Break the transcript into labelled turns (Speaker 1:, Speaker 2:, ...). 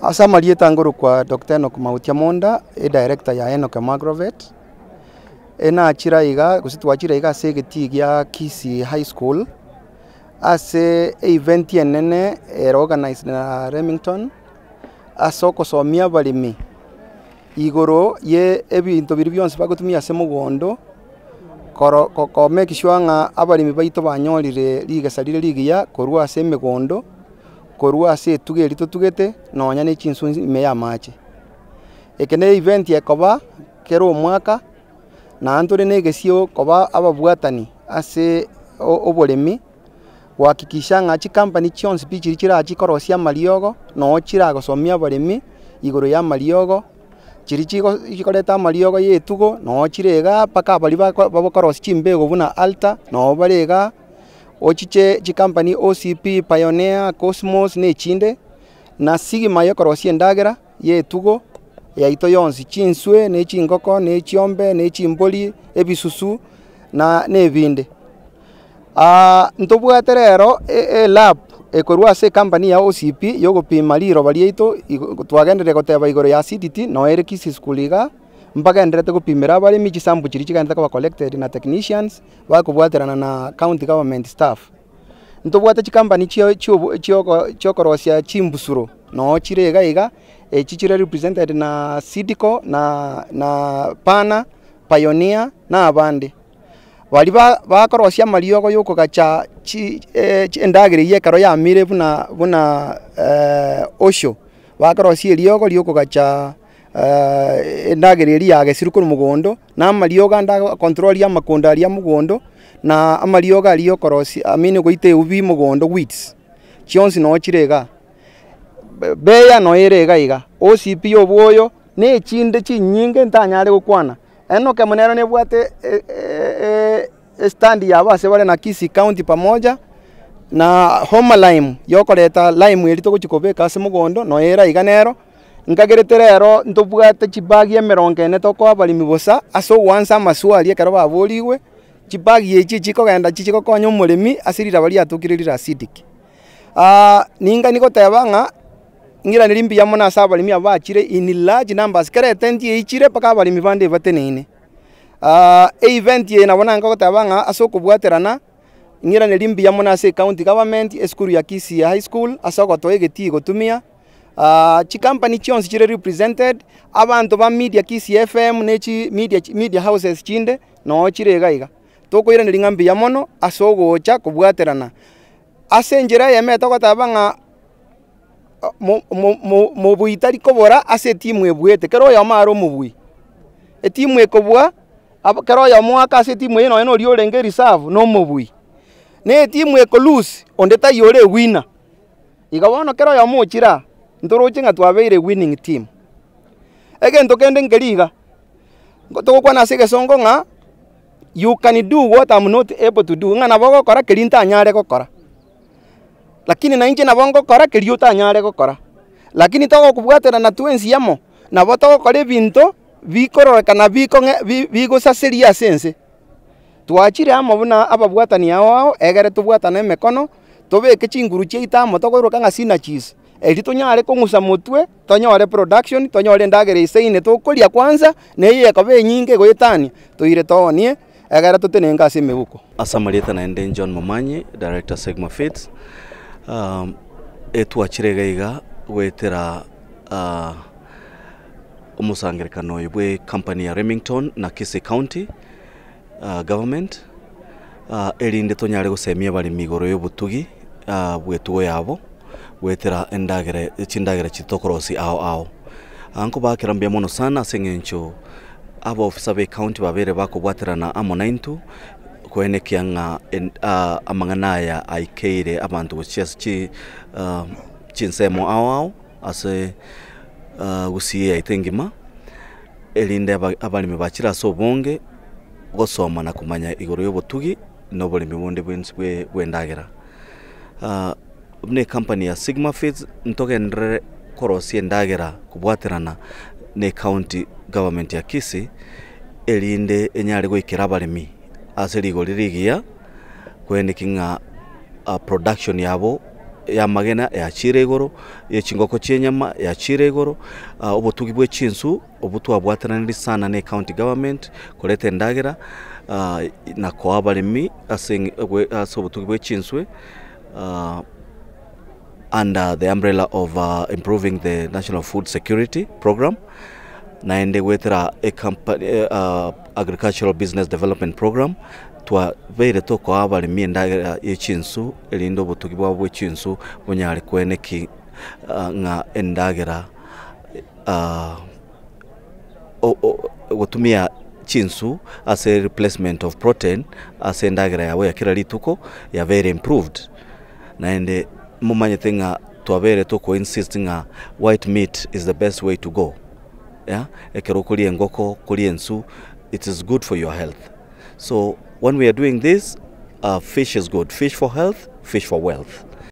Speaker 1: Asa marieta nguru kwa Dr. Enoch Monda, director ya Enochem Agrovet. Ena achira iga, gusitu achira iga segeti ya Kisii High School. Ase event yenene organized na Remington. Asoko somia balimi. Igoro ye ebintu biri byonse bagutumia se mugondo. Ko make sure nga abalimi baito banyorire ligasalire ligiya korwa ase megondo. Korwa ase tugeri tugete nonya ne chinsunzi meya mache. Ekene event yakoba kero mwaka na antore negesio koba ababwatani ase obolemi wakikisha nga chi company chionse bichiri chira chikorosia maliogo no chira gosomia balemi igoro ya maliogo chiri chikoreta maliogo yetugo no chirega paka bali babokorosi chimbego buna alta no barega ochiche chi company OCP Pioneer Cosmos ne chinde na sigima yakorosi endagera yetugo yaito yonsi chinswe ne chingoko ne chiombe ne chimboli ebisusu na nebinde ntobwate rero lab ekorwa se company ya OCP yogopima liro balieito twagendere goteba igoro ya CDT no ere Kisii schooliga mpaka enderete gupimira abali michi sample chiri chigenda kwa collected na technicians bakubwaterana na county government staff ntobwate chi company chiokorosia chimbusuro no chirega iga chichire represented na Sidiko na Pana Pioneer na abandi bali bakorosia maliogo yoko gacha endagire yekaro ya mire buna osho bakorosia liogo lioko gacha endagire ri yage sirukuru mugondo na malioga nda control ya makonda ya mugondo na amalioga aliyo korosi amine goite ubi mugondo weeds chionsi no chirega beya no erega iga OCP obwoyo ne chinde chinyinge ntanyare gukwana Enochem nero ne bwate stand ya base bale na Kisii County pamoja na Homa Lime yokoreta lime elito kuchikobeka ase mugondo no era iga nero nkagerete rero ntobwate chibagi emerongene toko abalimi bosa aso wansa maswali ekero baboliwe chibagi echi chikogenda chichikokonya omulemi asirira bali atukirira acidic ninga nikoteba nga ngira nilimbi ya mona saba balimi abachire in large numbers kare tendi eichire paka balimi bande batenene event ye nabona ngokoteba nga asoko bwaterana ngira nilimbi ya mona se county government eskuru ya Kisii High School asoko toegeti gotumia chi company chionse chire represented abantu ba media Kisii FM nechi media houses chinde no chirega iga tokoira nilingambi ya mono asogo cha kubwaterana asenjera yemeta gotaba nga mo buitari kobora ase timu ebwete kero ya maro mubui etimu ekobwa kero ya mwaka ase timu eno riorenge reserve no mubui ne timu ekolose ondeta yore winner igawono kero ya mochira ndoroche nga twabeire winning team egento kende ngeriga ngotoko na sege songo nga you can do what I'm not able to do nga nabogo kora kelinta anyare gokora lakini na inje nabongo kora keriuta anyare gokora lakini togo kubwatera na twensi yamo nabo togo kore binto bikororeka na bigosaseria sense twachire amo buna ababwatani yao egere tubwatana emekono tobeke chinguru cheitamo togoroka nga sina cheese elito nyare kongusa mutwe tonyore production tonyore ndagere isaine tokoria kwanza neye kabe nyinge goyetani toire tonie egere tutenenga ase mebuko
Speaker 2: asamarieta na ende John Momanyi director Sigma Feeds etwachirega iga wetera umusangerekano yebwe company ya Remington na Kisii County government erinde tonyare gusemia bali migoro yobutugi bwetugo yabo wetera endagere chindagere chitokorosi ao anko bakirambia mono sana sengencho abo officer be county babere bakobwaterana amonaintu kwene kianga amanganaya aikeire abantu bochesi chinsemo ao ase gusiye itengima elinde abalimi bachira so bonge gosoma na kumanya igoro yobotugi no bolimi bonde bwendagera ne company ya Sigma Feeds ntogendere korosi endagera kubwaterana ne county government ya Kisii elinde enyare goikira abalimi aseri golirigia kwene kinga production yabo ya magena ya chire igoro ya chingoko chenyama ya chire igoro obutugi bwe chinsu obutwa bwatananiri sana ne county government kolete ndagera na kwa abalimi ase obutugi bwe chinswe under the umbrella of improving the national food security program naende gwethera a company agricultural business development program twa beire toko abalimi endagera y'echinsu elindo obutugi bwa chinsu bunyali kweneki nga endagera gutumia chinsu as a replacement of protein as endagera yawe yakira lituko ya very improved naende mumanyete nga twabere toko insist nga white meat is the best way to go. Yeah, ekero kulie ngoko kulie nsu, it is good for your health. So when we are doing this, fish is good. Fish for health, fish for wealth.